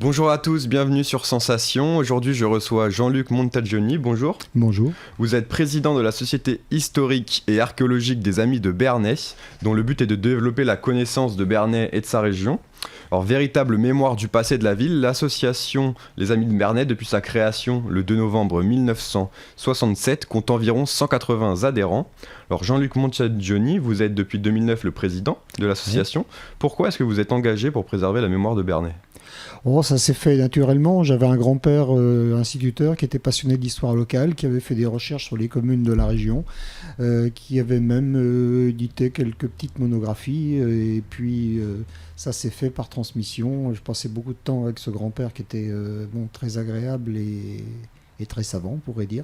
Bonjour à tous, bienvenue sur Sensation. Aujourd'hui, je reçois Jean-Luc Montagioni. Bonjour. Bonjour. Vous êtes président de la Société historique et archéologique des Amis de Bernay, dont le but est de développer la connaissance de Bernay et de sa région. Alors, véritable mémoire du passé de la ville, l'association Les Amis de Bernay, depuis sa création le 2 novembre 1967, compte environ 180 adhérents. Alors, Jean-Luc Montagioni, vous êtes depuis 2009 le président de l'association. Pourquoi est-ce que vous êtes engagé pour préserver la mémoire de Bernay ? Oh, ça s'est fait naturellement. J'avais un grand-père instituteur qui était passionné d'histoire locale, qui avait fait des recherches sur les communes de la région, qui avait même édité quelques petites monographies. Et puis, ça s'est fait par transmission. Je passais beaucoup de temps avec ce grand-père qui était très agréable et très savant, on pourrait dire.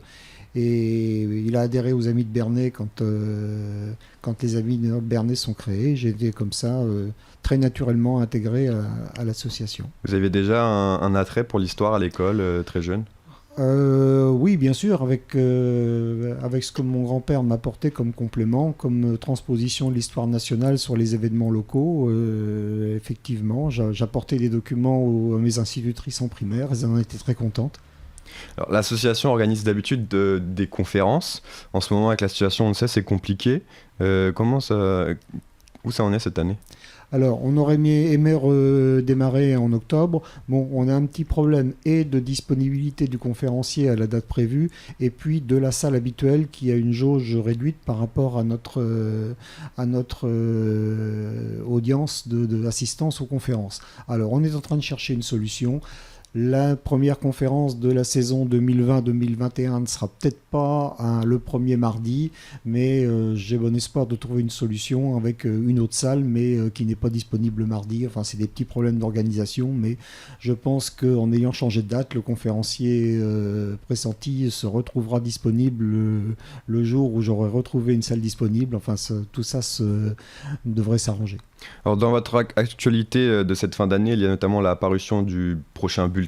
Et il a adhéré aux Amis de Bernay quand les Amis de Bernay sont créés. J'ai été comme ça très naturellement intégré à l'association. Vous aviez déjà un attrait pour l'histoire à l'école, très jeune ? Oui, bien sûr, avec ce que mon grand-père m'apportait comme complément, comme transposition de l'histoire nationale sur les événements locaux. Effectivement, j'apportais des documents à mes institutrices en primaire, elles en étaient très contentes. Alors, l'association organise d'habitude des conférences. En ce moment, avec la situation, on le sait, c'est compliqué. Où ça en est cette année ? Alors, on aurait aimé redémarrer en octobre. Bon, on a un petit problème et de disponibilité du conférencier à la date prévue, et puis de la salle habituelle qui a une jauge réduite par rapport à notre audience d'assistance aux conférences. Alors, on est en train de chercher une solution. La première conférence de la saison 2020-2021 ne sera peut-être pas le premier mardi, mais j'ai bon espoir de trouver une solution avec une autre salle, mais qui n'est pas disponible le mardi. Enfin, c'est des petits problèmes d'organisation, mais je pense qu'en ayant changé de date, le conférencier pressenti se retrouvera disponible le jour où j'aurai retrouvé une salle disponible. Enfin, tout ça devrait s'arranger. Alors, dans votre actualité de cette fin d'année, il y a notamment la parution du prochain bulletin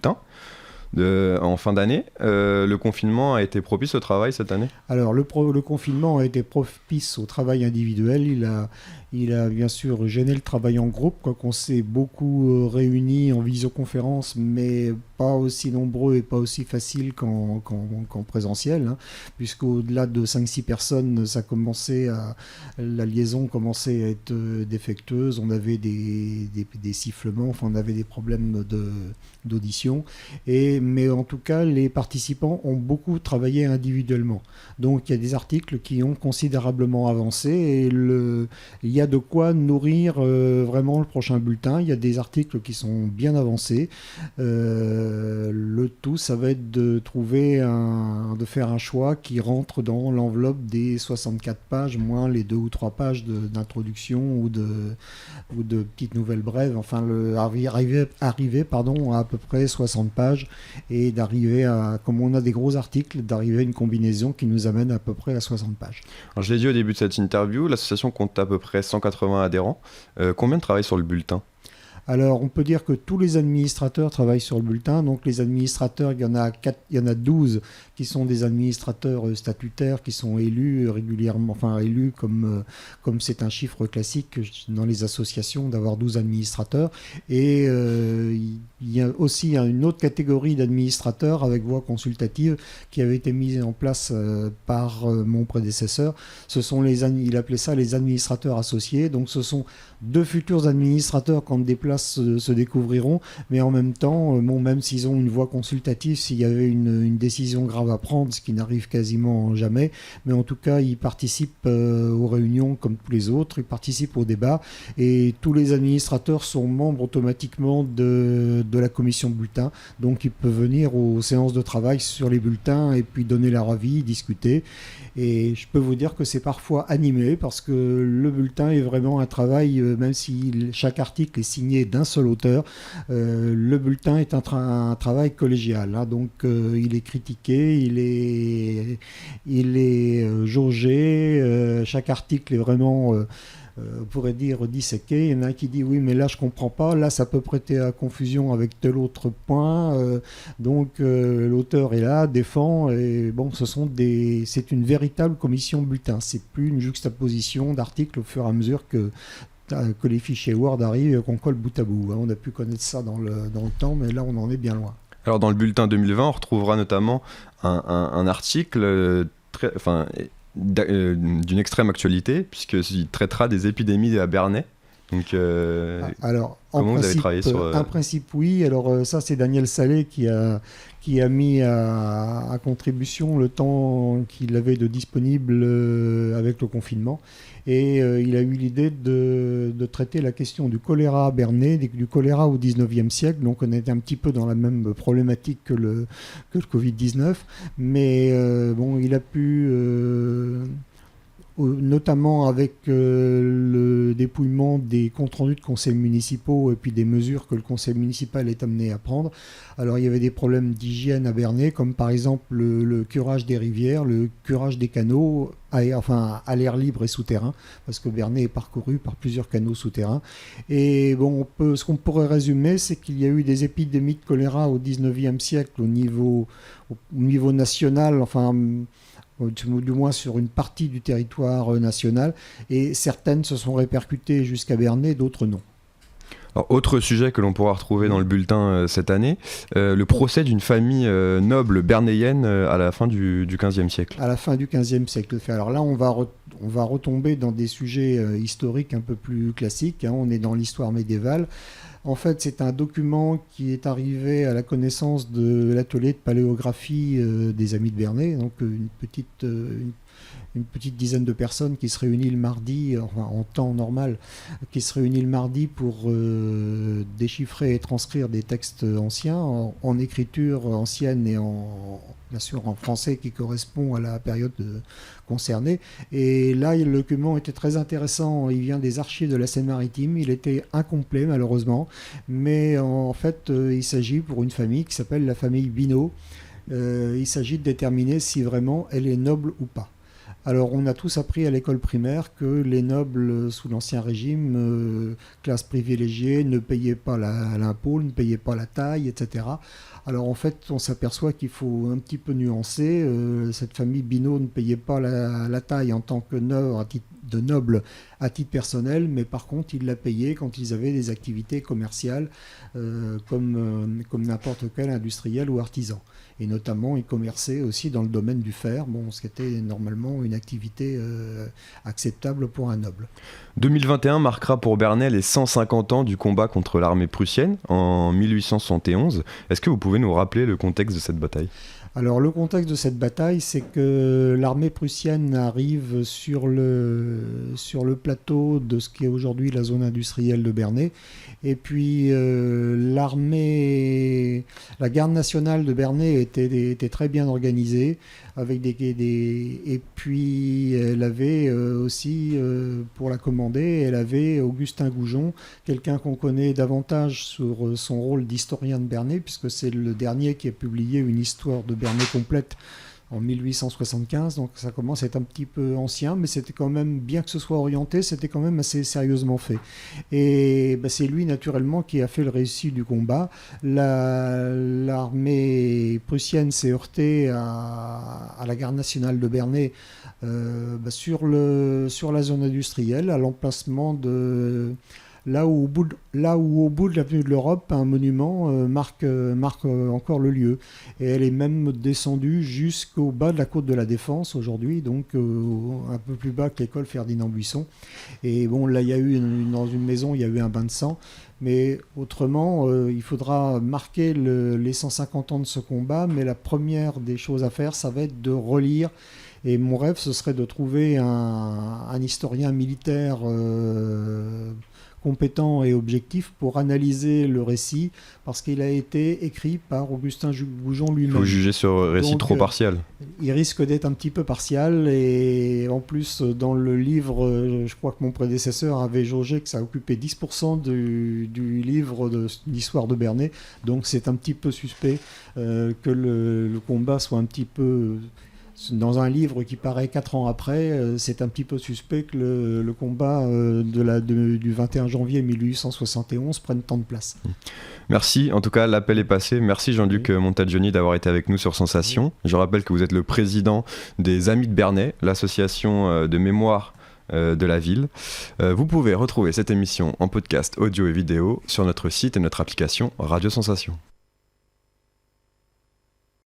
en fin d'année. Le confinement a été propice au travail cette année ? Alors, le confinement a été propice au travail individuel. Il a bien sûr gêné le travail en groupe, quoiqu'on s'est beaucoup réunis en visioconférence, mais pas aussi nombreux et pas aussi facile qu'en présentiel, hein, puisqu'au-delà de 5-6 personnes, la liaison commençait à être défectueuse. On avait des sifflements, enfin on avait des problèmes d'audition. Mais en tout cas, les participants ont beaucoup travaillé individuellement. Donc il y a des articles qui ont considérablement avancé et il y a de quoi nourrir vraiment le prochain bulletin. Il y a des articles qui sont bien avancés. Le tout, ça va être de faire un choix qui rentre dans l'enveloppe des 64 pages, moins les 2 ou 3 pages d'introduction ou de petites nouvelles brèves. Enfin, arriver à peu près 60 pages et d'arriver à, comme on a des gros articles, d'arriver à une combinaison qui nous amène à peu près à 60 pages. Alors, je l'ai dit au début de cette interview, l'association compte à peu près 180 adhérents. Combien travaillent sur le bulletin ? Alors, on peut dire que tous les administrateurs travaillent sur le bulletin. Donc, les administrateurs, il y en a 12 qui sont des administrateurs statutaires qui sont élus régulièrement, enfin élus comme c'est un chiffre classique dans les associations d'avoir 12 administrateurs. Et il y a aussi une autre catégorie d'administrateurs avec voix consultative qui avait été mise en place par mon prédécesseur. Il appelait ça les administrateurs associés. Donc, ce sont 2 futurs administrateurs qu'on déplace se découvriront, mais en même temps, même s'ils ont une voix consultative, s'il y avait une décision grave à prendre, ce qui n'arrive quasiment jamais, mais en tout cas, ils participent aux réunions comme tous les autres, ils participent au débat, et tous les administrateurs sont membres automatiquement de la commission bulletin, donc ils peuvent venir aux séances de travail sur les bulletins et puis donner leur avis, discuter. Et je peux vous dire que c'est parfois animé parce que le bulletin est vraiment un travail, même si chaque article est signé d'un seul auteur, le bulletin est un travail collégial, hein, donc il est critiqué, il est jaugé, chaque article est vraiment on pourrait dire disséqué. Il y en a un qui dit oui mais là je comprends pas, là ça peut prêter à confusion avec tel autre point, donc l'auteur est là, défend, et bon c'est une véritable commission bulletin, c'est plus une juxtaposition d'articles au fur et à mesure que que les fichiers Word arrivent et qu'on colle bout à bout. On a pu connaître ça dans le temps, mais là on en est bien loin. Alors dans le bulletin 2020, on retrouvera notamment un article d'une extrême actualité, puisqu'il traitera des épidémies à Bernay. Donc, alors, comment vous avez travaillé sur... En principe, oui. Alors ça, c'est Daniel Salé qui a mis à contribution le temps qu'il avait de disponible avec le confinement. Et il a eu l'idée de traiter la question du choléra à Bernay, du choléra au 19e siècle. Donc on était un petit peu dans la même problématique que le Covid-19. Mais il a pu... notamment avec le dépouillement des comptes rendus de conseils municipaux et puis des mesures que le conseil municipal est amené à prendre. Alors il y avait des problèmes d'hygiène à Bernay, comme par exemple le curage des rivières, le curage des canaux, à l'air libre et souterrain, parce que Bernay est parcouru par plusieurs canaux souterrains. Et ce qu'on pourrait résumer, c'est qu'il y a eu des épidémies de choléra au 19e siècle au niveau national, du moins sur une partie du territoire national, et certaines se sont répercutées jusqu'à Bernay, d'autres non. Alors, autre sujet que l'on pourra retrouver dans le bulletin cette année, le procès d'une famille noble bernayenne à la fin du XVe siècle. À la fin du XVe siècle. Alors là, on va retomber dans des sujets historiques un peu plus classiques. On est dans l'histoire médiévale. En fait, c'est un document qui est arrivé à la connaissance de l'atelier de paléographie des Amis de Bernay, donc une petite dizaine de personnes qui se réunissent le mardi, en temps normal, qui se réunissent le mardi pour déchiffrer et transcrire des textes anciens en écriture ancienne et bien sûr en français qui correspond à la période concernée. Et là, le document était très intéressant. Il vient des archives de la Seine-Maritime. Il était incomplet malheureusement, mais en fait, il s'agit pour une famille qui s'appelle la famille Binot. Il s'agit de déterminer si vraiment elle est noble ou pas. Alors, on a tous appris à l'école primaire que les nobles, sous l'Ancien Régime, classe privilégiée, ne payaient pas l'impôt, ne payaient pas la taille, etc. Alors, en fait, on s'aperçoit qu'il faut un petit peu nuancer. Cette famille Binot ne payait pas la taille en tant que noble à titre personnel, mais par contre, ils la payaient quand ils avaient des activités commerciales comme n'importe quel industriel ou artisan. Et notamment, ils commerçaient aussi dans le domaine du fer, ce qui était normalement une activité acceptable pour un noble. 2021 marquera pour Bernay les 150 ans du combat contre l'armée prussienne en 1871. Est-ce que vous pouvez nous rappeler le contexte de cette bataille ? Alors le contexte de cette bataille, c'est que l'armée prussienne arrive sur le plateau de ce qui est aujourd'hui la zone industrielle de Bernay. Et puis la garde nationale de Bernay était très bien organisée, et puis elle avait aussi, pour la commander, elle avait Augustin Goujon, quelqu'un qu'on connaît davantage sur son rôle d'historien de Bernay, puisque c'est le dernier qui a publié une histoire de Bernay complète en 1875, donc ça commence à être un petit peu ancien, mais c'était quand même, bien que ce soit orienté, c'était quand même assez sérieusement fait. Et c'est lui naturellement qui a fait le récit du combat. L'armée prussienne s'est heurtée à la garde nationale de Bernay sur la zone industrielle, à l'emplacement de... Là où au bout de l'avenue de l'Europe, un monument marque encore le lieu. Et elle est même descendue jusqu'au bas de la côte de la Défense aujourd'hui, donc un peu plus bas que l'école Ferdinand Buisson. Et là, il y a eu dans une maison, il y a eu un bain de sang. Mais autrement, il faudra marquer les 150 ans de ce combat. Mais la première des choses à faire, ça va être de relire. Et mon rêve, ce serait de trouver un historien militaire compétent et objectif pour analyser le récit, parce qu'il a été écrit par Augustin Goujon lui-même. Il faut juger ce récit trop partial. Il risque d'être un petit peu partial, et en plus, dans le livre, je crois que mon prédécesseur avait jaugé que ça occupait 10% du livre d'histoire de Bernay, donc c'est un petit peu suspect que le combat soit un petit peu... Dans un livre qui paraît 4 ans après, c'est un petit peu suspect que le combat du 21 janvier 1871 prenne tant de place. Merci, en tout cas l'appel est passé. Merci Jean-Luc Montagioni d'avoir été avec nous sur Sensation. Je rappelle que vous êtes le président des Amis de Bernay, l'association de mémoire de la ville. Vous pouvez retrouver cette émission en podcast audio et vidéo sur notre site et notre application Radio Sensation.